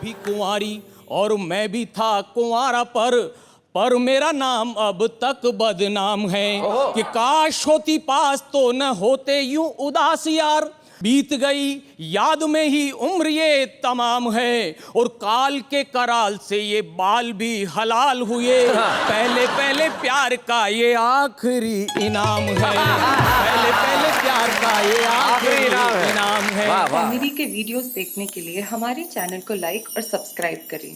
भी कुंवारी और मैं भी था कुंवारा, पर मेरा नाम अब तक बदनाम है कि काश होती पास तो न होते यूं उदास यार। बीत गई याद में ही उम्र ये तमाम है, और काल के कराल से ये बाल भी हलाल हुए। पहले पहले प्यार का ये आखिरी इनाम है, पहले पहले प्यार का ये आखिरी इनाम है। कॉमेडी के वीडियोस देखने के लिए हमारे चैनल को लाइक और सब्सक्राइब करें।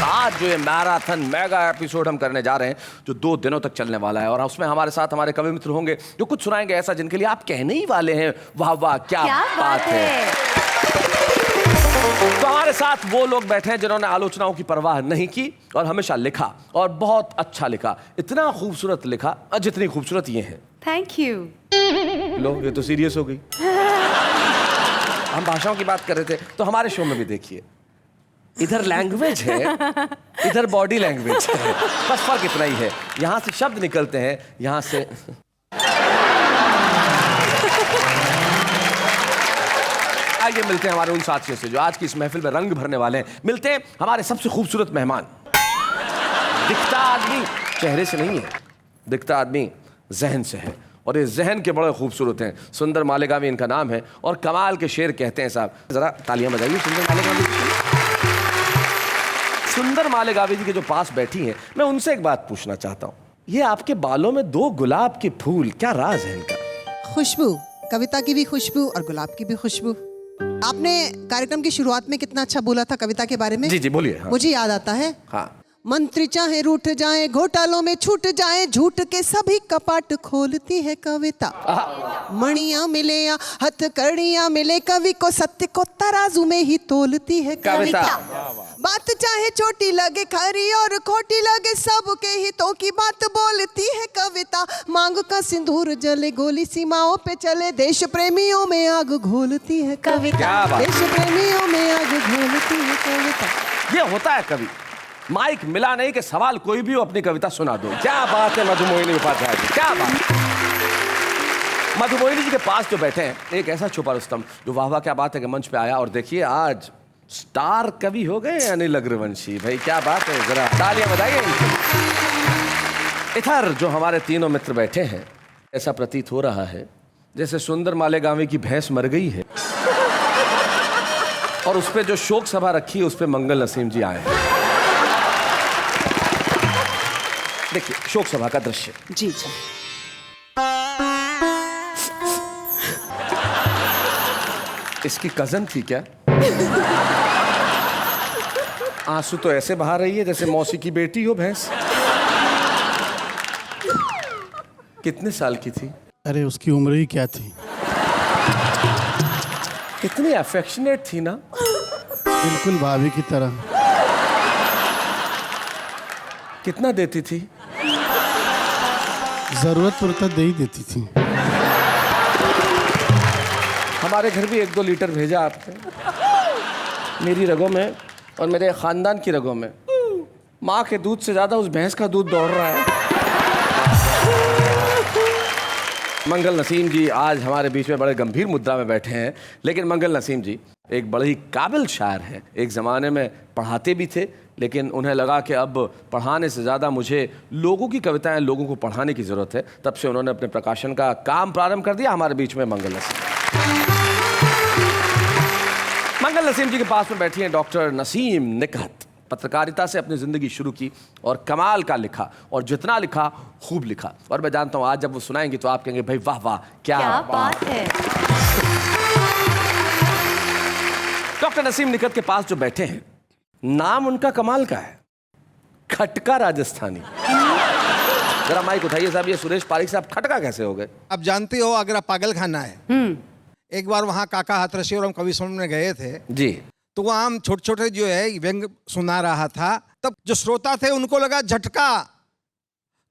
आज जो ये मैराथन मेगा एपिसोड हम करने जा रहे हैं, जो 2 दिनों तक चलने वाला है, और उसमें हमारे साथ हमारे कवि मित्र होंगे जो कुछ सुनाएंगे ऐसा जिनके लिए आप कहने ही वाले हैं वाह वाह क्या बात है। तो हमारे साथ वो लोग बैठे हैं जिन्होंने आलोचनाओं की परवाह नहीं की और हमेशा लिखा, और बहुत अच्छा लिखा, इतना खूबसूरत लिखा जितनी खूबसूरत ये हैं। Thank you. लो ये तो सीरियस हो गई। हम भाषाओं की बात कर रहे थे, तो हमारे शो में भी देखिए, इधर लैंग्वेज है, इधर बॉडी लैंग्वेज है, बस फर्क इतना ही है। यहां से शब्द निकलते हैं, यहां से आइए मिलते हैं हमारे उन साथियों से जो आज की इस महफिल में रंग भरने वाले हैं। मिलते हैं हमारे सबसे खूबसूरत मेहमान। दिखता आदमी चेहरे से नहीं है, दिखता आदमी जहन से है, और ये जहन के बड़े खूबसूरत हैं। सुंदर मालेगावी इनका नाम है, और कमाल के शेर कहते हैं साहब। जरा तालियां बजाइए सुंदर मालेगावी। सुंदर मालेगावी जी के जो पास बैठी हैं, मैं उनसे एक बात पूछना चाहता हूं। ये आपके बालों में 2 गुलाब के फूल, क्या राज है इनका? खुशबू, कविता की भी खुशबू और गुलाब की भी खुशबू। आपने कार्यक्रम की शुरुआत में कितना अच्छा बोला था कविता के बारे में। जी जी बोलिए। हाँ। मुझे याद आता है। हाँ। मंत्री चाहे रूठ जाए, घोटालों में छूट जाए, झूठ के सभी कपाट खोलती है कविता। मणियां मिले या हथकड़ियां मिले, कवि को सत्य को तराजू में ही तोलती है कविता। बात चाहे छोटी लगे खरी और खोटी लगे, सबके हितों की बात बोलती है कविता। मांग का सिंदूर जले, गोली सीमाओं पे चले, देश प्रेमियों में आग घोलती है कविता। देश प्रेमियों में आग घोलती है कविता। ये होता है कवि, माइक मिला नहीं कि सवाल कोई भी हो अपनी कविता सुना दो। क्या बात है मधुमोहिनी उपाध्याय जी, क्या बात। मधुमोहिनी जी के पास जो बैठे हैं, एक ऐसा छुपा रुस्तम जो वाह वाह क्या बात है कि मंच पे आया, और देखिए आज स्टार कवि हो गए अनिल अग्रवंशी। भाई क्या बात है, जरा तालियां बजाइए। इधर जो हमारे तीनों मित्र बैठे हैं, ऐसा प्रतीत हो रहा है जैसे सुंदर मालेगावी की भैंस मर गई है, और उस पर जो शोक सभा रखी है उस पर मंगल नसीम जी आए हैं। देखिए शोक सभा का दृश्य। जी जी। इसकी कजन थी क्या? आंसू तो ऐसे बहा रही है जैसे मौसी की बेटी हो भैंस। कितने साल की थी? अरे उसकी उम्र ही क्या थी। कितनी अफेक्शनेट थी ना, बिल्कुल भाभी की तरह। कितना देती थी? जरूरत पड़ता दे ही देती थी। हमारे घर भी 1-2 लीटर भेजा आपने। मेरी रगों में और मेरे खानदान की रगों में माँ के दूध से ज्यादा उस भैंस का दूध दौड़ रहा है। मंगल नसीम जी आज हमारे बीच में बड़े गंभीर मुद्रा में बैठे हैं, लेकिन मंगल नसीम जी एक बड़े ही काबिल शायर हैं। एक ज़माने में पढ़ाते भी थे, लेकिन उन्हें लगा कि अब पढ़ाने से ज़्यादा मुझे लोगों की कविताएं लोगों को पढ़ाने की ज़रूरत है। तब से उन्होंने अपने प्रकाशन का काम प्रारंभ कर दिया। हमारे बीच में मंगल नसीम जी के पास में बैठी हैं डॉक्टर नसीम निकहत। पत्रकारिता से अपनी ज़िंदगी शुरू की और कमाल का लिखा, और जितना लिखा खूब लिखा। और मैं जानता हूँ आज जब वो सुनाएंगे तो आप कहेंगे भाई वाह वाह क्या बात है। डॉक्टर नसीम निकहत के पास जो बैठे हैं, नाम उनका कमाल का है, खटका राजस्थानी। जरा माइक उठाइए साहब। ये सुरेश पारिक साहब खटका कैसे हो गए? आप जानते हो आगरा पागल खाना है। एक बार वहाँ काका हाथरसी और हम कवि सम्मेलन में गए थे जी, तो वहाँ हम छोटे छोटे जो है व्यंग सुना रहा था। तब जो श्रोता थे उनको लगा झटका,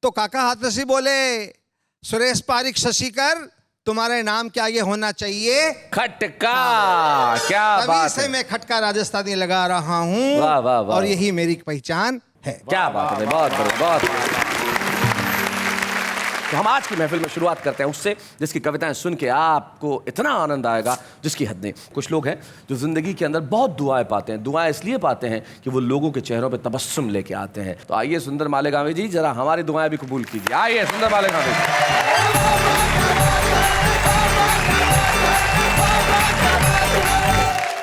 तो काका हाथरसी बोले, सुरेश पारिक शशिकर तुम्हारे नाम क्या ये होना चाहिए? खटका। क्या तभी बात से है। मैं खटका राजस्थानी लगा रहा हूँ। वाह वाह वाह। और यही मेरी पहचान है। क्या बात है, बहुत बढ़िया, बहुत। तो हम आज की महफिल में शुरुआत करते हैं उससे जिसकी कविताएं सुन के आपको इतना आनंद आएगा जिसकी हद नहीं। कुछ लोग हैं जो जिंदगी के अंदर बहुत दुआएं पाते हैं। दुआएं इसलिए पाते हैं कि वो लोगों के चेहरों पे तबस्सुम लेके आते हैं। तो आइए सुंदर मालेगांवी जी, जरा हमारी दुआएं भी कबूल कीजिए। आइए सुंदर मालेगांवी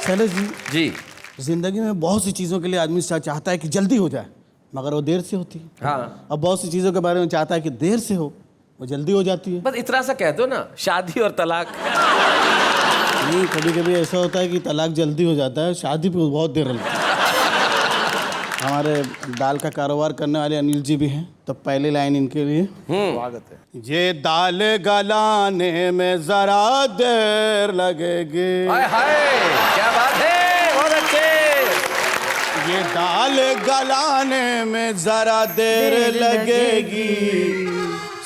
शैलेश जी, जी। जिंदगी में बहुत सी चीज़ों के लिए आदमी चाहता है कि जल्दी हो जाए, मगर वो देर से होती है। हाँ, अब बहुत सी चीज़ों के बारे में चाहता है कि देर से हो, वो जल्दी हो जाती है। बस इतना सा कह दो ना, शादी और तलाक। नहीं, कभी कभी ऐसा होता है कि तलाक जल्दी हो जाता है, शादी पे बहुत देर लगती है। हमारे दाल का कारोबार करने वाले अनिल जी भी हैं, तो पहली लाइन इनके लिए स्वागत है। ये दाल गलाने में जरा देर लगेगी। हाय हाय, क्या बात है, बहुत अच्छे। ये दाल गलाने में जरा देर लगेगी,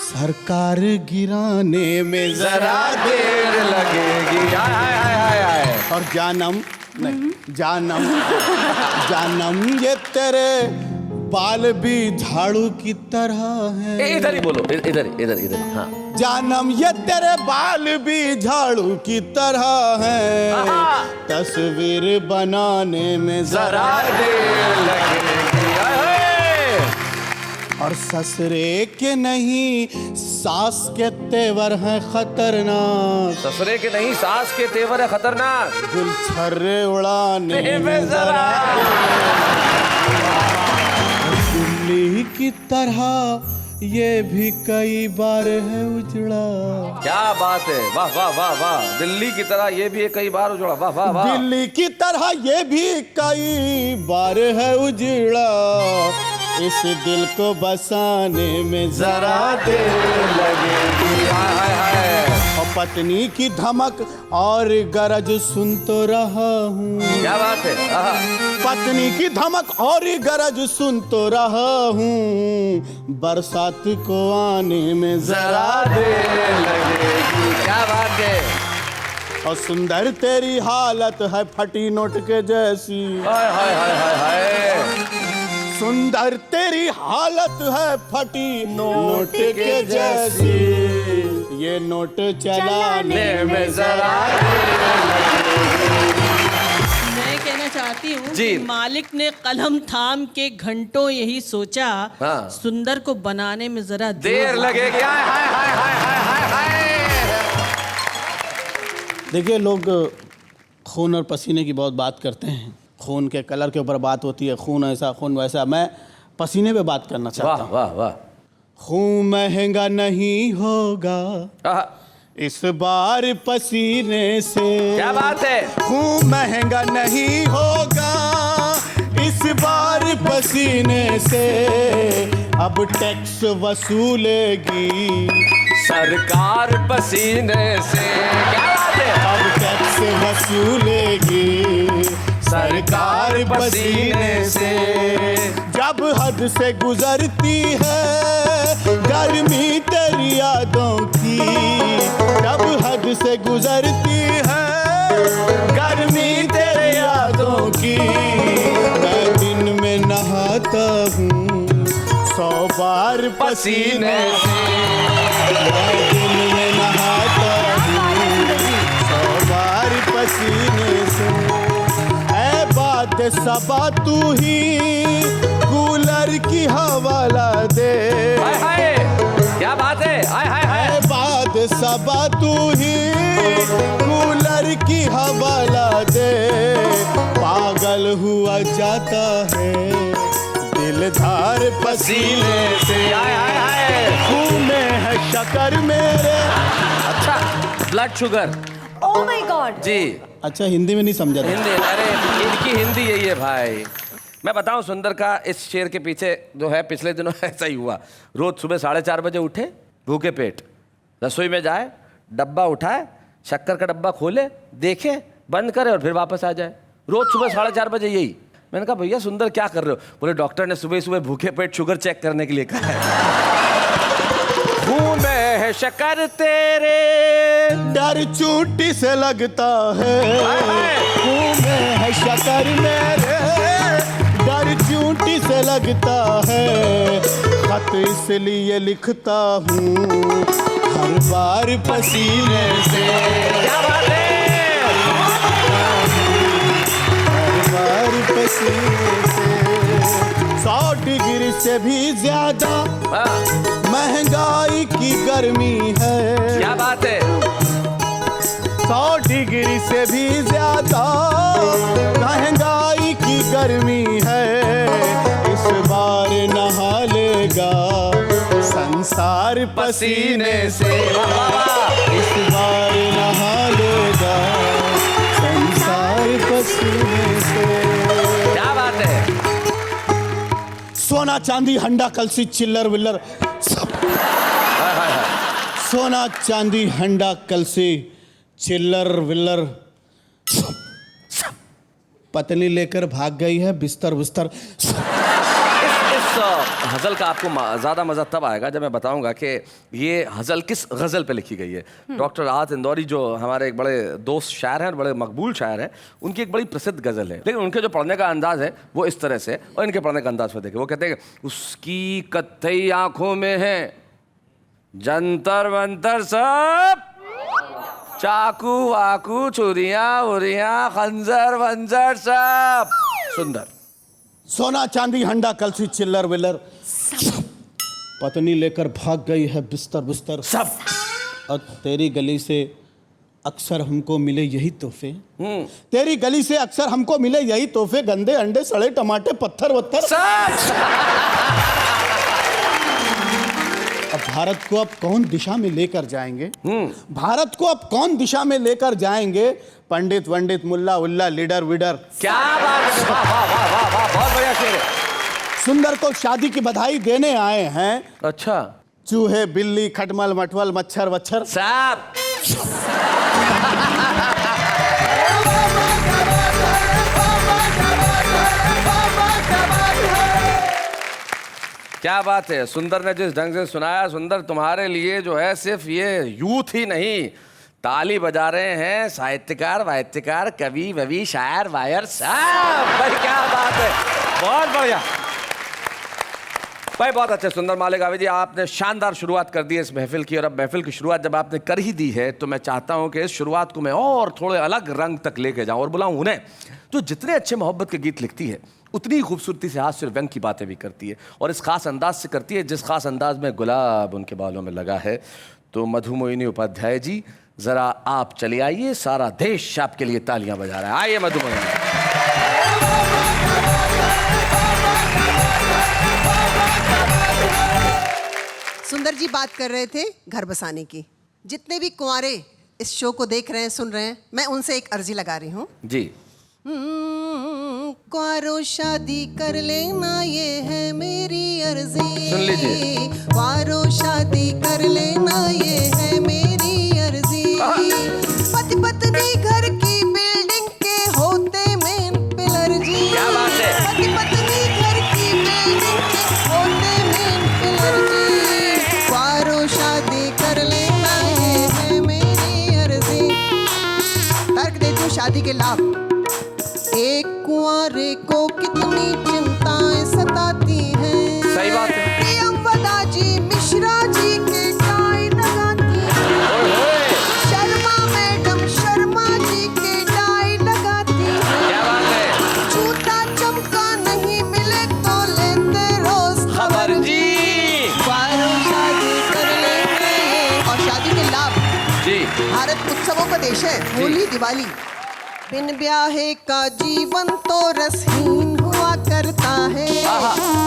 सरकार गिराने में जरा देर लगेगी। हाय हाय हाय हाय हाय। और जानम नहीं, जानम ये तेरे बाल भी झाड़ू की तरह है। इधर ही बोलो, इधर इधर इधर। हाँ, जानम ये तेरे बाल भी झाड़ू की तरह है, तस्वीर बनाने में जरा देर लगेगी। हाय हाय। और ससुरे के नहीं सास के तेवर हैं खतरनाक, ससुरे के नहीं सास के तेवर है खतरनाक, गुलछर्रे उड़ाने में जरा दिल्ली की तरह ये भी कई बार है उजड़ा। क्या बात है, वाह वाह वाह वाह। दिल्ली की तरह ये भी कई बार उजड़ा, वाह वाह वाह। दिल्ली की तरह ये भी कई बार है उजड़ा, इस दिल को बसाने में जरा देर लगेगी। हाय हाय हाय। और पत्नी की धमक और गरज सुन तो रहा हूँ। क्या बात है। आहा। पत्नी की धमक और गरज सुन तो रहा हूँ, बरसात को आने में जरा देर लगेगी। क्या बात है। और सुंदर तेरी हालत है फटी नोट के जैसी। हाय हाय हाय हाय हाय। सुंदर तेरी हालत है फटी नोट के जैसी, ये नोट चलाने में जरा मैं कहना चाहती हूँ जी। कि मालिक ने कलम थाम के घंटों यही सोचा, हाँ। सुंदर को बनाने में जरा देर लगेगी। हाय हाय हाय हाय हाय हाय। देखिए, लोग खून और पसीने की बहुत बात करते हैं, खून के कलर के ऊपर बात होती है, खून ऐसा खून वैसा। मैं पसीने पे बात करना चाहता वाह हूँ। वाह वाह। खून महंगा नहीं होगा आहा। इस बार पसीने से। क्या बात है। खून महंगा नहीं होगा इस बार पसीने से, अब टैक्स वसूलेगी सरकार पसीने से। क्या बात है। अब टैक्स वसूलेगी सरकार पसीने से। जब हद से गुजरती है गर्मी तेरी यादों की, जब हद से गुजरती है गर्मी तेरी यादों की, मैं दिन में नहाता हूँ 100 बार पसीने से। मैं दिन में नहाता हूँ 100 बार पसीने से। ऐ बात सबा तू ही कूलर की हवाला दे। हाय हाय। क्या बात है। हाय हाय हाय। ऐ बात सबा तू ही कूलर की हवाला दे। पागल हुआ जाता है दिलदार पसीने से। हाय हाय हाय। खून में है शक्कर मेरे। अच्छा, blood sugar. Oh my god. जी। अच्छा, हिंदी में नहीं समझा था। हिंदी, अरे इनकी हिंदी यही है भाई। मैं बताऊं, सुंदर का इस शेर के पीछे जो है, पिछले दिनों ऐसा ही हुआ। रोज सुबह 4:30 बजे उठे, भूखे पेट, रसोई में जाए, डब्बा उठाए, शक्कर का डब्बा खोले, देखे, बंद करे और फिर वापस आ जाए। रोज सुबह 4:30 बजे यही। मैंने कहा भैया सुंदर क्या कर रहे हो? बोले डॉक्टर ने सुबह सुबह भूखे पेट शुगर चेक करने के लिए कहा है। खून में है शक्कर तेरे, डर चूटी से लगता है। खून में है शक्कर मेरे, डर चूटी मिट्टी से लगता है, खत इसलिए लिखता हूँ हर बार पसीने से। क्या बात है, हर बार पसीने से। 100 डिग्री से भी ज्यादा महंगाई की गर्मी है। क्या बात है, 100 डिग्री से भी ज्यादा महंगाई की गर्मी है। इस बार नहा लेगा संसार पसीने से। इस बार नहा लेगा संसार पसीने से। क्या बात है, सोना चांदी हंडा कलसी चिल्लर विल्लर सब। सोना चांदी हंडा कलसी चिल्लर विल्लर सब। पत्नी लेकर भाग गई है बिस्तर बिस्तर। इस हज़ल का आपको ज़्यादा मज़ा तब आएगा जब मैं बताऊंगा कि ये हज़ल किस गज़ल पे लिखी गई है। डॉक्टर राहत इंदौरी जो हमारे एक बड़े दोस्त शायर हैं और बड़े मकबूल शायर हैं, उनकी एक बड़ी प्रसिद्ध गज़ल है, लेकिन उनके जो पढ़ने का अंदाज़ है वो इस तरह से, और इनके पढ़ने का अंदाज़ पर देखिए। वो कहते हैं कि उसकी कत्थई आँखों में है जंतर मंतर सब, चाकू वाकू चुरियाँ उरियाँ खंजर वंजर सब। सुंदर। सोना चांदी हंडा कलसी चिल्लर विल्लर पत्नी लेकर भाग गई है बिस्तर बिस्तर सब। और तेरी गली से अक्सर हमको मिले यही तोहफे। तेरी गली से अक्सर हमको मिले यही तोहफे, गंदे अंडे सड़े टमाटे पत्थर वत्थर सब। अब भारत को अब कौन दिशा में लेकर जाएंगे? भारत को अब कौन दिशा में लेकर जाएंगे? पंडित वंडित मुल्ला उल्ला लीडर विडर। क्या बात है, वाह वाह वाह वाह वाह, बहुत बढ़िया शेर है। सुंदर को शादी की बधाई देने आए हैं। अच्छा। चूहे बिल्ली खटमल मटवल मच्छर वच्छर साहब। क्या बात है, सुंदर ने जिस ढंग से सुनाया, सुंदर तुम्हारे लिए जो है सिर्फ ये यूथ ही नहीं, ताली बजा रहे हैं साहित्यकार वाहित्यकार कवि ववि शायर वायर साहब। भाई क्या बात है, बहुत बढ़िया भाई, बहुत अच्छे। सुंदर मालेगावी जी, आपने शानदार शुरुआत कर दी है इस महफिल की, और अब महफिल की शुरुआत जब आपने कर ही दी है तो मैं चाहता हूं कि इस शुरुआत को मैं और थोड़े अलग रंग तक लेके जाऊं और बुलाऊं उन्हें जो जितने अच्छे मोहब्बत के गीत लिखती है उतनी खूबसूरती से हास्य और व्यंग की बातें भी करती है, और इस खास अंदाज से करती है जिस खास अंदाज में गुलाब उनके बालों में लगा है। तो मधु मोहिनी उपाध्याय जी, जरा आप चले आइए, सारा देश आपके लिए तालियां बजा रहा है। आइए मधु मोहिनी। सुंदर जी बात कर रहे थे घर बसाने की। जितने भी कुंवारे इस शो को देख रहे हैं सुन रहे हैं, मैं उनसे एक अर्जी लगा रही हूँ जी। कुंवारो शादी कर लेना, ये है मेरी अर्जी। सुन लीजिए। कुंवारो शादी कर लेना, ये है मेरी अर्जी। पति पत्नी घर की बिल्डिंग के होते मेन पिलर जी। क्या बात है। पति पत्नी घर की बिल्डिंग के होते मेन पिलर जी। कुंवारो शादी कर लेना, ये है मेरी अर्जी। तर्क देती हूँ शादी के लाभ। एक कुंवारे को कितनी चिंताएं सताती हैं। सही बात है। प्रियंवदा जी मिश्रा जी के टाई लगाती हैं। शर्मा मैडम शर्मा जी के टाई लगाती हैं। क्या बात है। जूता चमका नहीं मिले तो लेते रोज खबर जी। कुंवारों शादी कर लेंगे। और शादी के लाभ जी। भारत उत्सवों का देश है। होली दिवाली बिन ब्याहे का जीवन तो रसहीन हुआ करता है।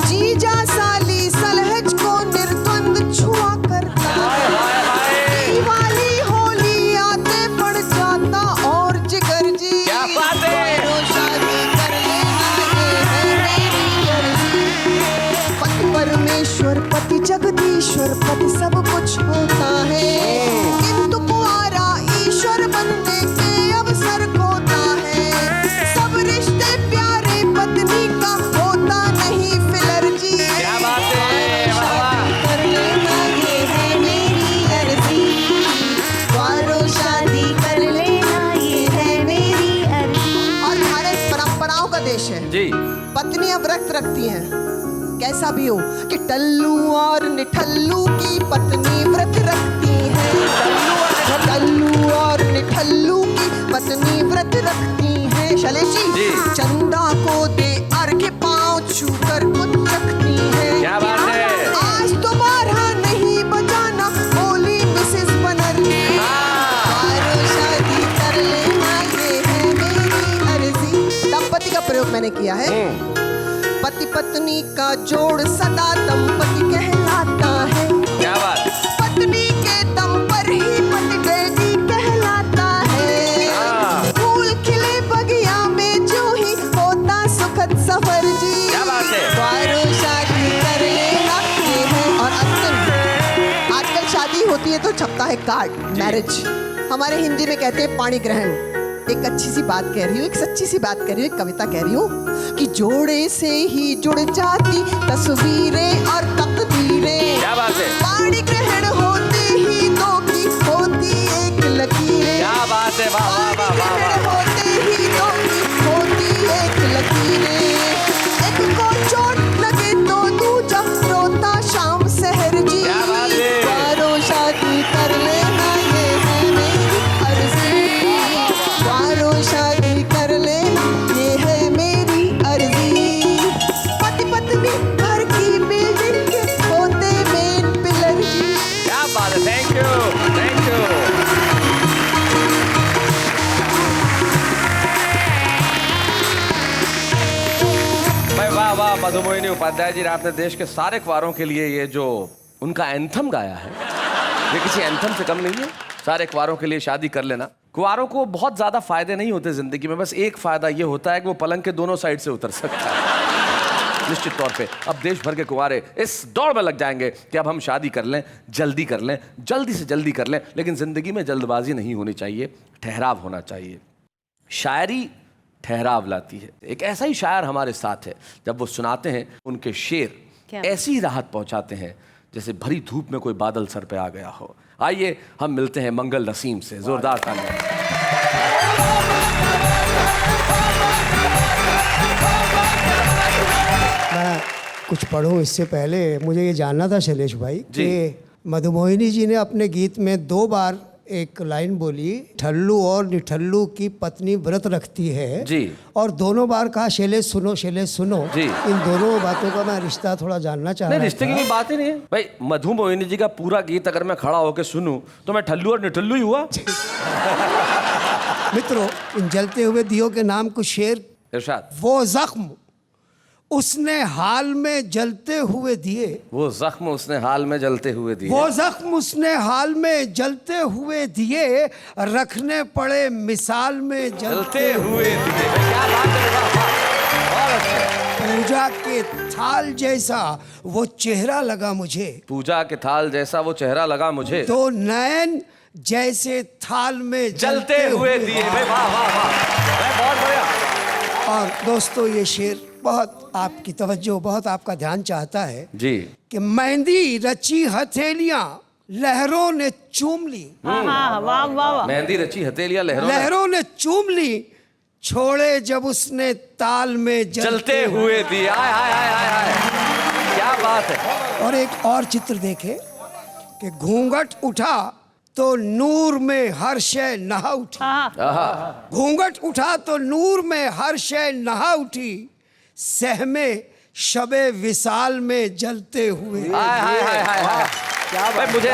जीजा साली सलहज को निर्द्वंद छुआ करता है। दिवाली होली आते पड़ जाता और जिगर जी। क्या बात है। तो शादी कर लेना, ये है मेरी अर्जी। पति परमेश्वर पति जगदीश्वर पति सब कुछ होता है, किंतु कुंवारा ईश्वर बनने के अवसर खोता है। सब रिश्ते प्यारे पत्नी का होता नहीं फिलर जी। क्या बात जी। पत्नियां व्रत रखती हैं, कैसा भी हो, कि टल्लू और निठल्लू की पत्नी व्रत रखती है। टल्लू और निठल्लू की पत्नी व्रत रखती है। शैलेश जी, चंदा को दे अर्घ्य पांव छूकर कुछ रखती है। क्या बात है। आज तो बारह नहीं बजाना, बोली मिसेस बनर्जी। शादी कर लेना, ये है मेरी अर्जी। दंपति का प्रयोग मैंने किया है। पति पत्नी का जोड़ सदा दंपति कहलाता है। क्या बात। पत्नी के दम पर ही पति डैडी कहलाता है। फूल खिले बगिया में जो ही होता सुखद सफर जी। क्या बात है। द्वारों शादी कर लेना, ये है। और अंतिम, आजकल शादी होती है तो छपता है कार्ड, मैरिज। हमारे हिंदी में कहते हैं पाणी ग्रहण। एक अच्छी सी बात कह रही हूँ, एक सच्ची सी बात कह रही हूँ, एक कविता कह रही हूँ कि जोड़े से ही जुड़ जाती तस्वीरें और तकदीरें। क्या बात है। पाणी ग्रहण होते ही दो की होती एक लकीरें। क्या बात है। वाह वाह वाह वाह वाह। होते ही दो की होती एक लकीरें। एक को चोट लगे तो दूजा रोता शाम सहर जी। क्या बात है। द्वारों शादी कर लेना, ये है मेरी अर्जी। द्वारों शादी कर लेना, ये है मेरी अर्जी। पति पत्नी घर की बिल्डिंग के होते मेन पिलर जी। क्या बात है। Thank you, thank you. भाई वाह वाह, मधुमोहिनी उपाध्याय जी ने आपने देश के सारे कुंवारों के लिए ये जो उनका एंथम गाया है, ये किसी एंथम से कम नहीं है। सारे कुंवारों के लिए शादी कर लेना। कुंवारों को बहुत ज्यादा फायदे नहीं होते जिंदगी में, बस एक फायदा ये होता है कि वो पलंग के दोनों साइड से उतर सकता है। निश्चित तौर पे अब देश भर के कुंवारे इस दौड़ में लग जाएंगे कि अब हम शादी कर लें, जल्दी कर लें, जल्दी से जल्दी कर लें। लेकिन जिंदगी में जल्दबाजी नहीं होनी चाहिए, ठहराव होना चाहिए। शायरी ठहराव लाती है। एक ऐसा ही शायर हमारे साथ है, जब वो सुनाते हैं उनके शेर ऐसी राहत पहुंचाते हैं जैसे भरी धूप में कोई बादल सर पे आ गया हो। आइए हम मिलते हैं मंगल नसीम से। जोरदार तालियां। मैं कुछ पढ़ूं इससे पहले मुझे ये जानना था शैलेश भाई कि मधुमोहिनी जी ने अपने गीत में 2 बार एक लाइन बोली, ठल्लू और निठल्लू की पत्नी व्रत रखती है जी। और दोनों बार कहा शैलेश सुनो, शैलेश सुनो जी। इन दोनों बातों का मैं रिश्ता थोड़ा जानना चाह रहा था। रिश्ते की कोई बात ही नहीं है भाई। मधुमोहिनी जी का पूरा गीत अगर मैं खड़ा होकर सुनूं तो मैं ठल्लू और निठल्लू ही हुआ। मित्रों, इन जलते हुए दियों के नाम कुछ शेर। इरशाद। वो जख्म उसने हाल में जलते हुए दिए, वो जख्म उसने हाल में जलते हुए दिए, वो जख्म उसने हाल में जलते हुए दिए, रखने पड़े मिसाल में जलते हुए दिए। क्या बात है। बहुत अच्छा। पूजा के थाल जैसा वो चेहरा लगा मुझे, पूजा के थाल जैसा वो चेहरा लगा मुझे, तो नयन जैसे थाल में जलते हुए दिए। भाई वाह वाह वाह, बहुत बढ़िया। और दोस्तों, ये शेर बहुत आपकी तवज्जो, बहुत आपका ध्यान चाहता है जी कि मेहंदी रची हथेलियां लहरों ने चूम ली। वाह वाह वाह। मेहंदी रची हथेलियां लहरों ने चूम ली, छोड़े जब उसने ताल में जलते हुए दिए। आय हाय हाय हाय हाय, क्या बात है। और एक और चित्र देखे कि घूंघट उठा तो नूर में हर शय नहा उठी। घूंघट उठा तो नूर में हर शय नहा उठी, सहमे शबे विसाल में जलते हुए। हाय हाय हाय हाय हाय। क्या भाई, मुझे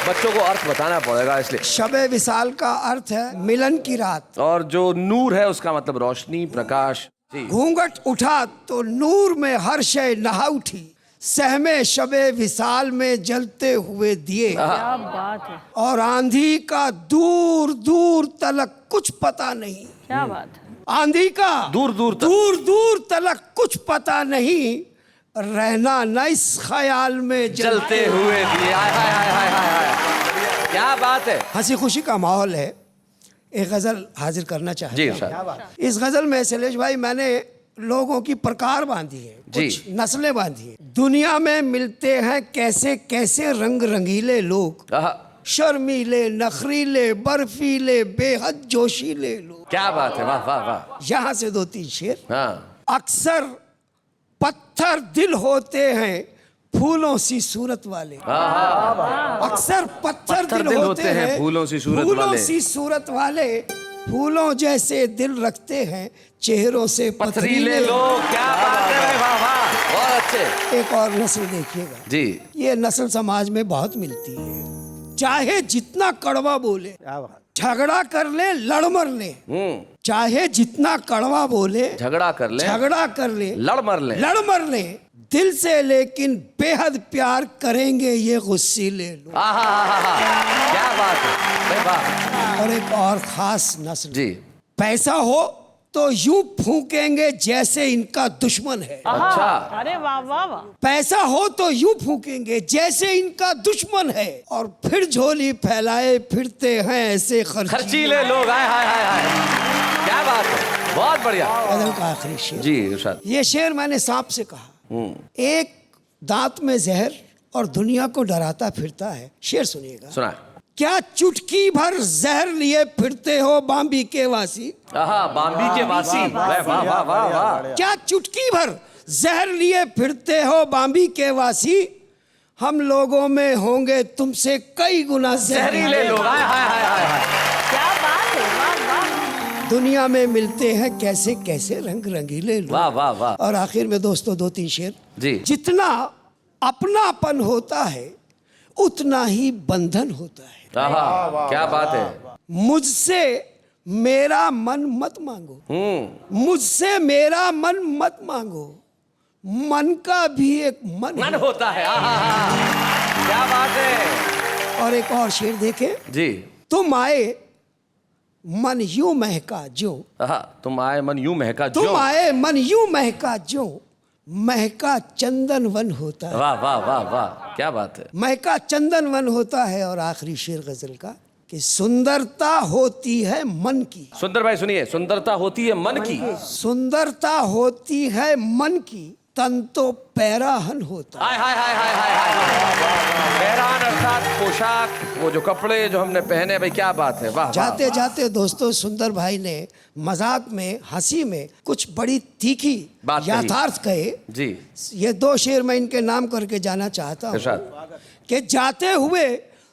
बच्चों को अर्थ बताना पड़ेगा इसलिए। शबे विसाल का अर्थ है मिलन की रात, और जो नूर है उसका मतलब रोशनी, प्रकाश। घूंघट उठा तो नूर में हर शय नहा उठी, सहमे शबे विसाल में जलते हुए दिए। क्या बात है। और आंधी का दूर दूर तलक कुछ पता नहीं। क्या बात है। आंधी का दूर दूर तलक कुछ पता नहीं, रहना न इस ख्याल में जलते हुए दिए। हाय हाय हाय हाय हाय, क्या बात है। हंसी खुशी का माहौल है। एक गजल हाजिर करना चाहते हैं। इस गजल में शैलेश भाई मैंने लोगों की प्रकार बांधी है, कुछ नस्लें बांधी है। दुनिया में मिलते हैं कैसे कैसे रंग रंगीले लोग, शर्मीले, नखरीले, बर्फीले, बेहद जोशीले लोग। क्या बात है। वाह वाह वाह। यहाँ से 2-3 शेर। अक्सर पत्थर दिल होते हैं फूलों सी सूरत वाले। अक्सर पत्थर दिल होते हैं फूलों सी सूरत फूलों वाले। सी सूरत वाले, फूलों जैसे दिल रखते हैं, चेहरों से पथरीले लोग। क्या बात है भाई, वाह वाह, बहुत अच्छे। एक और नस्ल देखिएगा जी, ये नस्ल समाज में बहुत मिलती है। चाहे जितना कड़वा बोले, झगड़ा कर ले, लड़ मर ले, चाहे जितना कड़वा बोले, झगड़ा कर ले, लड़ मर ले, दिल से लेकिन बेहद प्यार करेंगे ये गुस्सीले लोग। क्या बात है, वाह। और एक और खास नस्ल जी, पैसा हो तो यूं फूकेंगे जैसे इनका दुश्मन है। अच्छा, अरे वाह वाह वाह। पैसा हो तो यूं फूकेंगे जैसे इनका दुश्मन है, और फिर झोली फैलाए फिरते हैं ऐसे खर्चीले लोग। हाय हाय हाय हाय, क्या बात है, बहुत बढ़िया। गजल का आखिरी शेर। जी इरशाद। ये शेर मैंने सांप से कहा। एक दांत में जहर और दुनिया को डराता फिरता है। शेर सुनिएगा। सुनाए। क्या चुटकी भर जहर लिए फिरते हो बाम्बी के वासी? बाम्बी के वासी, वाह वाह वाह वाह। क्या चुटकी भर जहर लिए फिरते हो बाम्बी के वासी? हम लोगों में होंगे तुमसे कई गुना जहरीले लोग। हाय हाय हाय हाय, क्या बात है, वाह वाह। दुनिया में मिलते हैं कैसे कैसे रंग रंगीले लोग। वाह वाह वाह। और आखिर में दोस्तों 2-3 शेर। जी। जितना अपनापन होता है उतना ही बंधन होता है। क्या बात है। मुझसे मेरा मन मत मांगो, मुझसे मेरा मन मत मांगो, मन का भी एक मन होता है। क्या बात है। और एक और शेर देखे। जी। तुम आए मन यूं महका जो, तुम आए मन यूं महका जो, तुम आए मन यूं महका जो, महका चंदन वन होता है। वाह वाह वाह वाह, क्या बात है। महका चंदन वन होता है। और आखिरी शेर गजल का कि सुंदरता होती है मन की। सुंदर भाई सुनिए, सुंदरता होती है मन की, सुंदरता होती है मन की, तन तो पैराहन होता है। हाय हाय हाय हाय हाय। पैराहन अर्थात पोशाक, वो जो कपड़े जो हमने पहने, भाई क्या बात है, वाह। जाते जाते दोस्तों सुंदर भाई ने मजाक में, हंसी में कुछ बड़ी तीखी बात यथार्थ कहे। जी। ये 2 शेर मैं इनके नाम करके जाना चाहता हूँ कि जाते हुए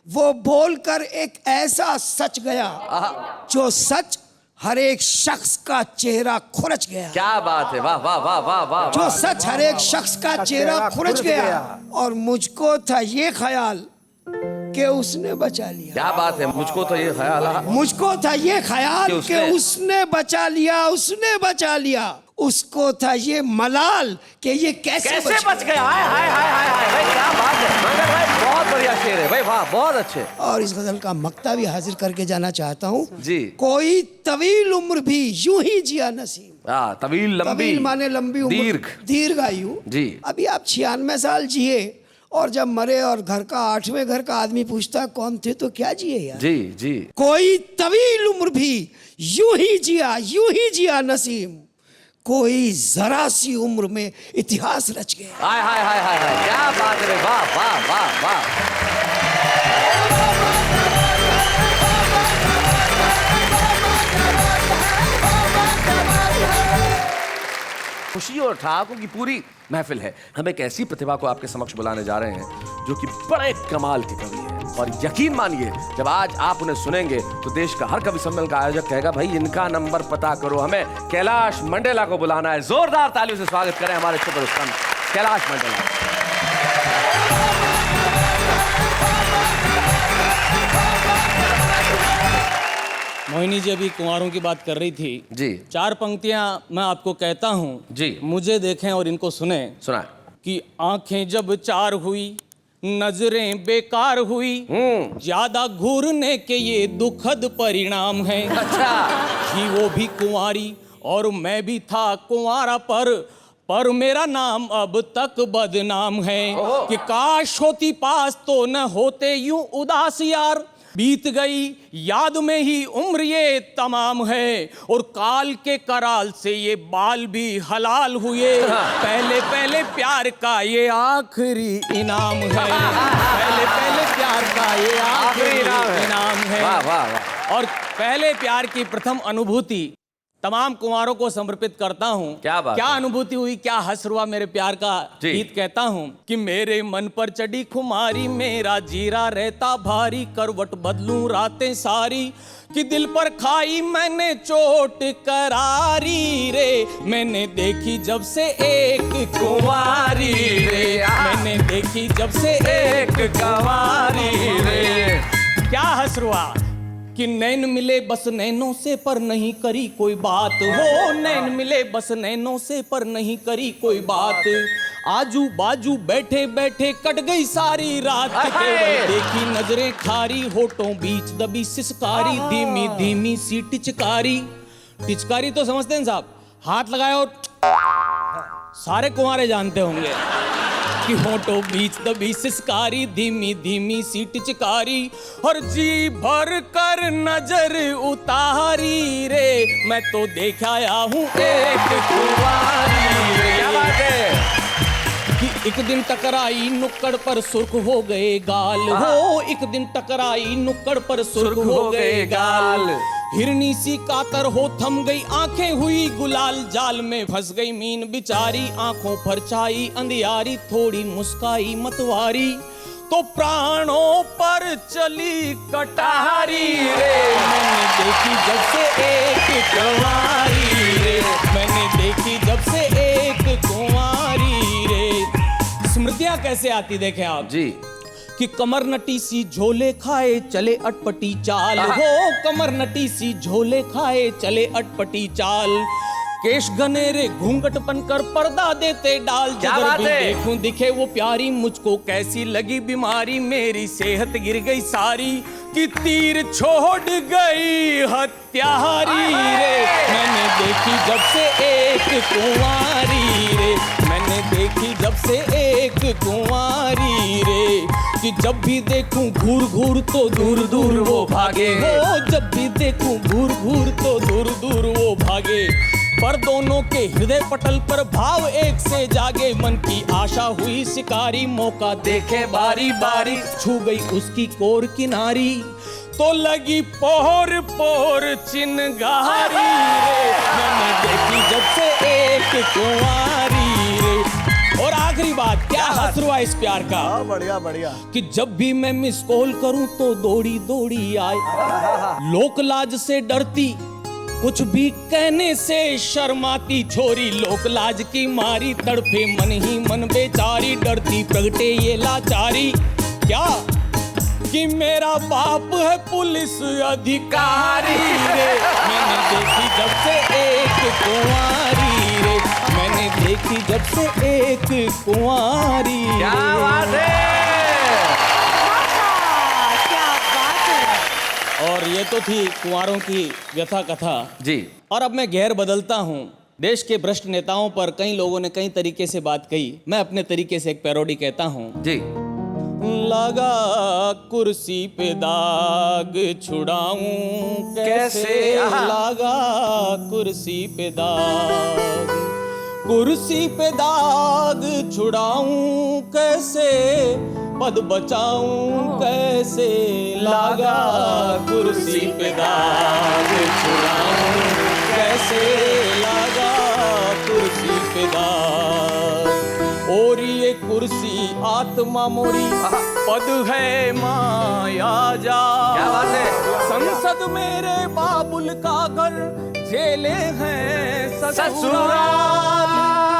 वो बोलकर एक ऐसा सच गया जो सच हर एक शख्स का चेहरा खुरच गया। क्या बात है, वाह वाह वाह वाह वाह। जो सच हर एक शख्स का चेहरा खुरच गया। और मुझको था ये ख्याल कि उसने बचा लिया। क्या बात है, मुझको तो ये ख्याल आया, मुझको था ये ख्याल कि उसने बचा लिया, उसने बचा लिया। उसको था ये मलाल कि ये कैसे बच गया। हाय हाय हाय हाय हाय, भाई क्या बात है मंगल भाई, बहुत बढ़िया शेर है भाई, वाह बहुत अच्छे। और इस गजल का मक्ता भी हाजिर करके जाना चाहता हूँ। जी। कोई तवील उम्र भी यूं ही जिया नसीम। तवील लंबी, तवील माने लंबी उम्र, दीर्घ आयु। जी। अभी आप 96 साल जिए और जब मरे और घर का 8वें घर का आदमी पूछता कौन थे तो क्या जिए यार। जी जी। कोई तवील उम्र भी यूं ही जिया नसीम, कोई जरा सी उम्र में इतिहास रच गया। हाय हाय हाय हाय हाय, क्या बात है, वाह वाह वाह वाह। खुशी और ठहाकों की पूरी महफिल है। हम एक ऐसी प्रतिभा को आपके समक्ष बुलाने जा रहे हैं जो कि बड़े कमाल के कवि है। और यकीन मानिए जब आज आप उन्हें सुनेंगे तो देश का हर कवि सम्मेलन का आयोजक कहेगा भाई इनका नंबर पता करो। हमें कैलाश मंडेला को बुलाना है। जोरदार तालियों से स्वागत करें हमारे सुपरस्टार कैलाश मंडेला। मोहिनी जी अभी कुंवारों की बात कर रही थी जी। 4 पंक्तियां मैं आपको कहता हूं जी। मुझे देखें और इनको सुने। सुना। कि आंखें जब 4 हुई, नजरें बेकार हुई, ज्यादा घूरने के ये दुखद परिणाम है। अच्छा। कि वो भी कुंवारी और मैं भी था कुंवारा, पर मेरा नाम अब तक बदनाम है। कि काश होती पास तो न होते यूं उदास यार, बीत गई याद में ही उम्र ये तमाम है। और काल के कराल से ये बाल भी हलाल हुए, पहले पहले प्यार का ये आखिरी इनाम है। पहले पहले प्यार का ये आखिरी इनाम है। वाह वाह वाह। और पहले प्यार की प्रथम अनुभूति तमाम कुंवारों को समर्पित करता हूँ। क्या बात क्या है। अनुभूति हुई, क्या हंस हुआ मेरे प्यार का जी। गीत कहता हूँ कि मेरे मन पर चढ़ी खुमारी, मेरा जीरा रहता भारी, करवट बदलूं रातें सारी, कि दिल पर खाई मैंने चोट करारी रे, मैंने देखी जब से एक कुंवारी रे, मैंने देखी जब से एक कुंवारी रे। क्या हंस हुआ कि नैन मिले बस नैनों से पर नहीं करी कोई बात हो, नैन मिले बस नैनों से पर नहीं करी कोई बात, आजू बाजू बैठे बैठे कट गई सारी रात, केवल देखी नजरें खारी, होठों बीच दबी सिसकारी, धीमी धीमी सी टिचकारी। टिचकारी तो समझते हैं साहब, हाथ लगाए और सारे कुंवारे जानते होंगे कि होठों बीच दबी सिसकारी, धीमी धीमी सी टिचकारी, और जी भर कर नजर उतारी रे, मैं तो देख आया हूँ एक कुंवारी रे। क्या बात है कि एक दिन टकराई नुक्कड़ पर सुर्ख हो गए गाल हो, एक दिन टकराई नुक्कड़ पर सुर्ख हो गए गाल, हिरनी सी कातर हो थम गई आंखें हुई गुलाल, जाल में फंस गई मीन बिचारी, आंखों पर छाई अंधियारी, थोड़ी मुस्काई मतवारी, तो प्राणों पर चली कटारी रे, मैंने देखी जब से एक कुंवारी रे, मैंने देखी जब से एक कुंवारी रे। स्मृतियां कैसे आती देखें आप जी। कि कमर नटी सी झोले खाए चले अटपटी चाल हो, कमर नटी सी झोले खाए चले अटपटी चाल, केश घनेरे घूंघट बनकर पर्दा देते डाल, जिधर भी देखूं दिखे वो प्यारी, मुझको कैसी लगी बीमारी, मेरी सेहत गिर गई सारी, कि तीर छोड़ गई हत्यारी रे, मैंने देखी जब से एक कुंवारी रे, मैंने देखी जब से एक कुंवारी रे, कि जब भी देखूं घूर घूर तो दूर दूर वो भागे हो, जब भी देखूं घूर घूर तो दूर दूर वो भागे, पर दोनों के हृदय पटल पर भाव एक से जागे, मन की आशा हुई शिकारी, मौका देखे बारी बारी, छू गई उसकी कोर किनारी, तो लगी पोर पोर चिनगारी रे, मैंने देखी जब से एक कुंवारी रे। और आखिरी बात, क्या हंस हुआ इस प्यार का, बढ़िया बढ़िया, कि जब भी मैं मिस कॉल करूं तो दौड़ी दौड़ी आए, लोक लाज से डरती कुछ भी कहने से शर्माती छोरी, लोक लाज की मारी तड़पे मन ही मन बेचारी, डरती प्रगटे ये लाचारी, क्या कि मेरा बाप है पुलिस अधिकारी रे, मैंने देखी जब से एक कुंवारी रे, मैंने देखी जब से एक कुंवारी। क्या बात है, क्या बात है। और ये तो थी कुंवारों की व्यथा कथा जी। और अब मैं घेर बदलता हूँ। देश के भ्रष्ट नेताओं पर कई लोगों ने कई तरीके से बात कही, मैं अपने तरीके से एक पैरोडी कहता हूँ। जी। लगा कुर्सी पे दाग छुड़ाऊं कैसे, लगा कुर्सी पे दाग, कुर्सी पे दाग छुड़ाऊं कैसे, पद बचाऊं कैसे, लगा कुर्सी पे दाग छुड़ाऊं कैसे, लगा कुर्सी पे दाग, और ये कुर्सी आत्मा मोरी पद है माया जा। क्या बात है, संसद मेरे बाबुल का घर, जेले हैं ससुराल,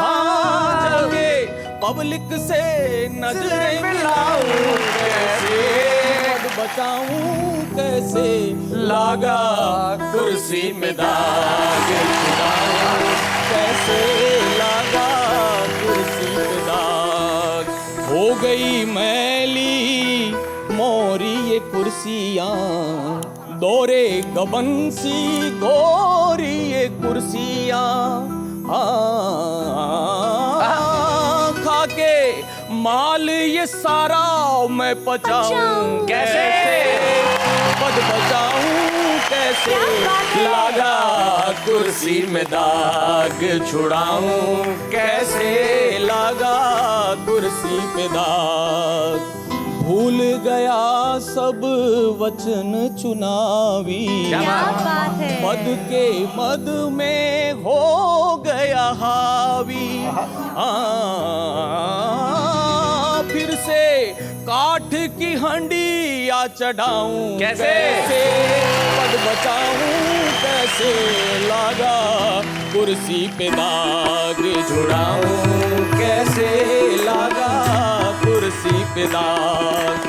हाँ जाके पब्लिक से नजरें मिलाऊं कैसे, पद बचाऊं कैसे, लगा कुर्सी में दाग छुड़ाऊं कैसे, लगा कुर्सी पे दाग, हो गई मैली मोरी ये कुर्सियां, दौरे गबन सी गोरी ये कुर्सियां, खाके माल ये सारा मैं पचाऊं कैसे, पद बचाऊं कैसे, लगा कुर्सी में दाग छुड़ाऊं कैसे, लगा कुर्सी पे दाग, भूल गया सब वचन चुनावी, मद के मद में हो गया हावी। फिर से काठ की हंडिया चढ़ाऊं कैसे पद बचाऊं कैसे, लागा कुर्सी पे दाग छुड़ाऊं कैसे, लागा कुर्सी पे दाग।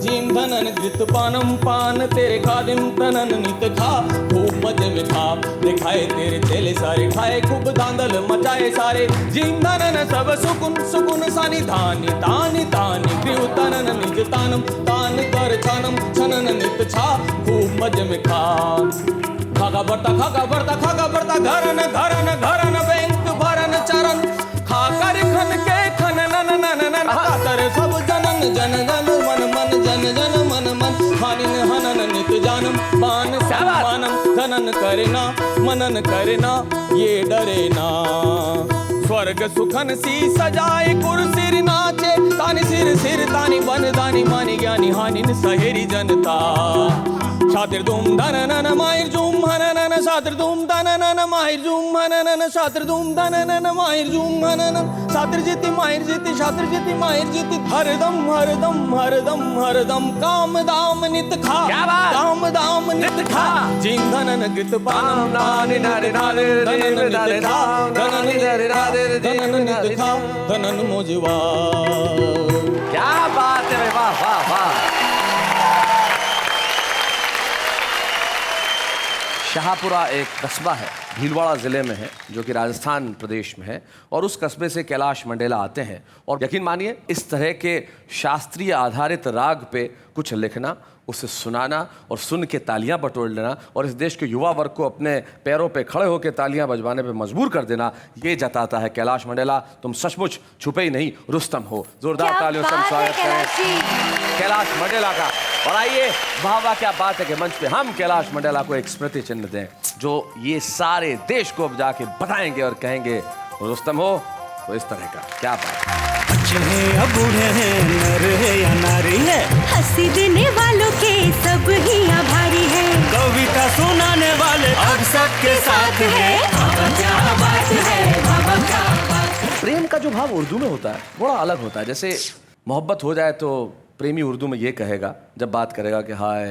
जीम धनन घृत पानम पान तेरे खादिम तनन नित खा, खूब मजे में खा दिखाए तेरे चेले सारे, खाए खूब धांधल मचाए सारे। जीम धनन सब सुकुन सुकुन सानी धानी तानी तानी, गृह तनन निज तानम तान कर छानम छनन नित छा, खूब मजे में खा। खागा बढ़ता घरन घरन घरन बैंक भरन चरण, खाकर खन के खनन नन खातर सब जनन जन जन मन मन जन जन मन मन, हानिन हनन नित जानम मान सम्मानम, धनन करना मनन करना ये डरे ना। स्वर्ग सुखन सी सजाए कुर्सिर नाचे, तानी सिर सिर तानी बन दानी मानी ज्ञानी, हानिन सहेरी जनता। शातिर धूम धनन माहिर झूम हनन, शातिर धूम धनन माहिर झूम हनन, शातिर धूम धनन माहिर झूम हनन, शातिर जीती माहिर जीती शातिर जीती माहिर जीती, हरदम हरदम हरदम हरदम काम दाम नित खा, काम दाम नित खा। जीम धनन गृत पानम नानि नानि नानि धनन नित खा, धनन धनन नित खा, धनन मोजवा। क्या बात है, वाह वाह वाह। शाहपुरा एक कस्बा है, भीलवाड़ा ज़िले में है, जो कि राजस्थान प्रदेश में है, और उस कस्बे से कैलाश मंडेला आते हैं। और यकीन मानिए, इस तरह के शास्त्रीय आधारित राग पे कुछ लिखना, उसे सुनाना और सुन के तालियां बटोर लेना और इस देश के युवा वर्ग को अपने पैरों पे खड़े होकर तालियां बजवाने पे मजबूर कर देना, ये जताता है कैलाश मंडेला तुम सचमुच छुपे ही नहीं रुस्तम हो। जोरदार तालियों से स्वागत करें कैलाश मंडेला का। और आइए, वाह वाह क्या बात है कि मंच पे हम कैलाश मंडेला को एक स्मृति चिन्ह दें, जो ये सारे देश को अब जाके बताएंगे और कहेंगे रुस्तम हो तो इस तरह का। क्या बात है। बच्चे हैं या बूढ़े हैं, नर है या नारी है, हंसी देने वालों के सब ही आभारी है, कविता सुनाने वाले अब सबके साथ है। बाबा क्या बात है, बाबा क्या बात है। प्रेम का जो भाव उर्दू में होता है बड़ा अलग होता है। जैसे मोहब्बत हो जाए तो प्रेमी उर्दू में ये कहेगा जब बात करेगा कि हाय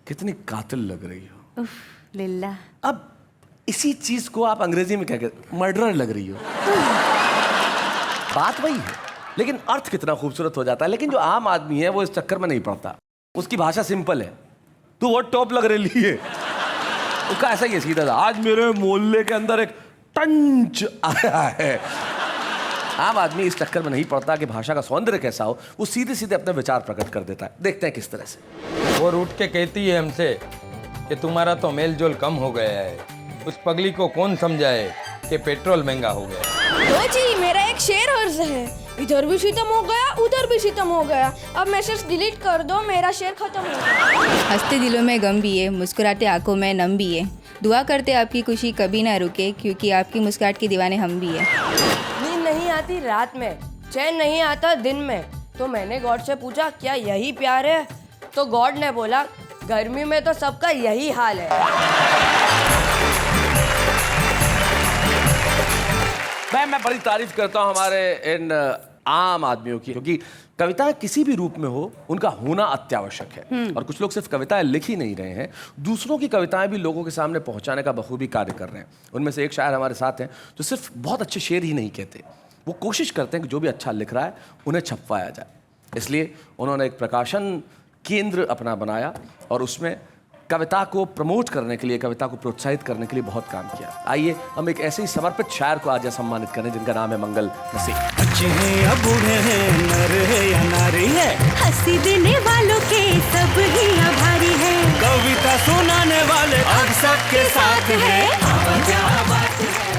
कितनी कातिल लग रही हो, उफ, लिल्ला। अब इसी चीज को आप अंग्रेजी में कह मर्डरर लग रही हो, बात वही है लेकिन अर्थ कितना खूबसूरत हो जाता है। लेकिन जो आम आदमी है वो इस चक्कर में नहीं पड़ता, उसकी भाषा सिंपल है, तू वो टॉप लग रही है, उसका ऐसा ही है सीधा। आज मेरे मोहल्ले के अंदर एक टंच आया है। आम आदमी इस चक्कर में नहीं पड़ता कि भाषा का सौंदर्य कैसा हो, वो सीधे सीधे अपने विचार प्रकट कर देता है। देखते हैं किस तरह से। वो रूठ के कहती है हमसे कि तुम्हारा तो मेल जोल कम हो गया है, उस पगली को कौन समझाए कि पेट्रोल महंगा हो गया। तो जी मेरा एक शेर अर्ज है, इधर भी सितम हो गया उधर भी सितम हो गया, अब मैसेज डिलीट कर दो, मेरा शेर खत्म हो गया। हंसते दिलों में गम भी है, मुस्कुराते आंखों में नम भी है, दुआ करते आपकी खुशी कभी ना रुके, क्योंकि आपकी मुस्कुराहट के दीवाने हम भी है। नींद नहीं आती रात में, चैन नहीं आता दिन में, तो मैंने गॉड से पूछा क्या यही प्यार है, तो गॉड ने बोला गर्मी में तो सबका यही हाल है। मैं बड़ी तारीफ करता हूँ हमारे इन आम आदमियों की, क्योंकि कविताएं किसी भी रूप में हो उनका होना अत्यावश्यक है। और कुछ लोग सिर्फ कविताएं लिख ही नहीं रहे हैं, दूसरों की कविताएं भी लोगों के सामने पहुंचाने का बखूबी कार्य कर रहे हैं। उनमें से एक शायर हमारे साथ हैं जो सिर्फ बहुत अच्छे शेर ही नहीं कहते, वो कोशिश करते हैं कि जो भी अच्छा लिख रहा है उन्हें छपवाया जाए। इसलिए उन्होंने एक प्रकाशन केंद्र अपना बनाया और उसमें कविता को प्रमोट करने के लिए, कविता को प्रोत्साहित करने के लिए बहुत काम किया। आइए हम एक ऐसे ही समर्पित शायर को आज सम्मानित करें जिनका नाम है मंगल नसीम। बच्चे हैं या बूढ़े हैं, नर है या नारी है, हंसी देने वालों के सब ही आभारी है, कविता सुनाने वाले अब सबके साथ है।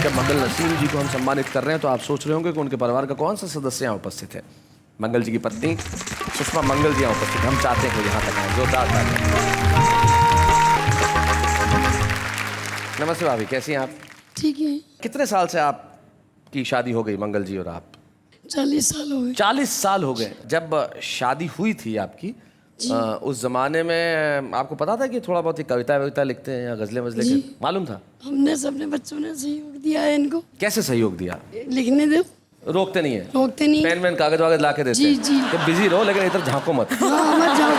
जब मंगल नसीम जी को हम सम्मानित कर रहे हैं तो आप सोच रहे होंगे कि उनके परिवार का कौन सा सदस्य यहाँ उपस्थित है। मंगल जी की पत्नी सुषमा मंगल जी यहाँ उपस्थित, हम चाहते हैं कि यहाँ तक आए। जोरदार तालियां। नमस्ते भाभी, कैसी हैं आप? ठीक है। कितने साल से आपकी शादी हो गई मंगल जी और आप? 40 साल हो गए। 40 साल हो गए। जब शादी हुई थी आपकी उस जमाने में आपको पता था कि थोड़ा बहुत कविता लिखते हैं या गजलें वजलें मालूम था? हमने सबने बच्चों ने सहयोग दिया है इनको। कैसे सहयोग दिया? लिखने दो। रोकते नहीं है? रोकते नहीं। पेन वेन कागज वागज ला के देते हैं? जी। तो बिजी रहो लेकिन इधर झांको मत। मत जाओ।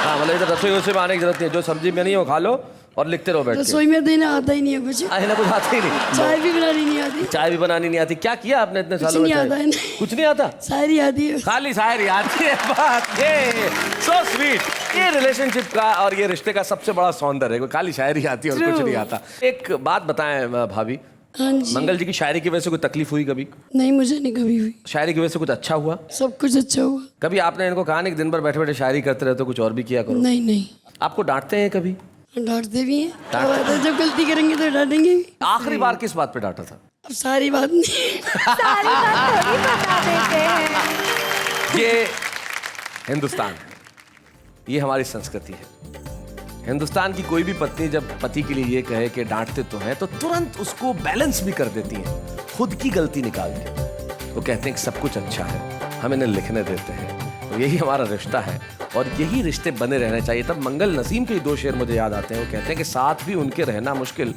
हाँ मतलब इधर रसोई वसोई में आने की जरूरत नहीं है। जो सब्जी में नहीं हो खा लो और लिखते रहो बैठ के। रसोई में देना आता ही नहीं है कुछ। ना कुछ आता ही नहीं। चाय भी बनानी नहीं आती। चाय भी बनानी नहीं आती। क्या किया आपने इतने सालों में? कुछ नहीं आता। शायरी आती है। खाली शायरी आती है। बात ये सो स्वीट। ये रिलेशनशिप का और ये रिश्ते का सबसे बड़ा सौंदर्य है। खाली शायरी आती है और कुछ नहीं आता। एक बात बताएं भाभी, मंगल जी की शायरी की वजह से कोई तकलीफ हुई कभी? नहीं, मुझे नहीं कभी हुई। शायरी की वजह से कुछ अच्छा हुआ? सब कुछ अच्छा हुआ। कभी आपने इनको कहा नहीं कि दिन भर बैठे बैठे शायरी करते रहते हो, कुछ और भी किया करो? नहीं। आपको डांटते हैं कभी? डांटते भी हैं। जब गलती करेंगे तो डांटेंगे भी। आखिरी बार किस बात पे डांटा था? अब सारी बात नहीं। सारी बात थोड़ी बता देते हैं। ये हिंदुस्तान है, ये हमारी संस्कृति है। हिंदुस्तान की कोई भी पत्नी जब पति के लिए ये कहे कि डांटते तो हैं तो तुरंत उसको बैलेंस भी कर देती हैं खुद की गलती निकाल के। वो कहते हैं कि सब कुछ अच्छा है, हम इन्हें लिखने देते हैं। तो यही हमारा रिश्ता है और यही रिश्ते बने रहने चाहिए। तब मंगल नसीम के 2 शेर मुझे याद आते हैं। वो कहते हैं कि साथ भी उनके रहना मुश्किल,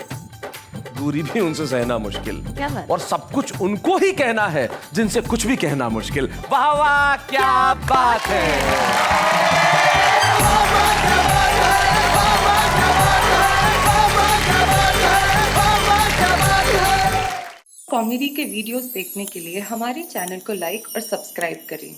दूरी भी उनसे सहना मुश्किल, और सब कुछ उनको ही कहना है जिनसे कुछ भी कहना मुश्किल। वाह वाह क्या बात है। कॉमेडी के वीडियोस देखने के लिए हमारे चैनल को लाइक और सब्सक्राइब करें।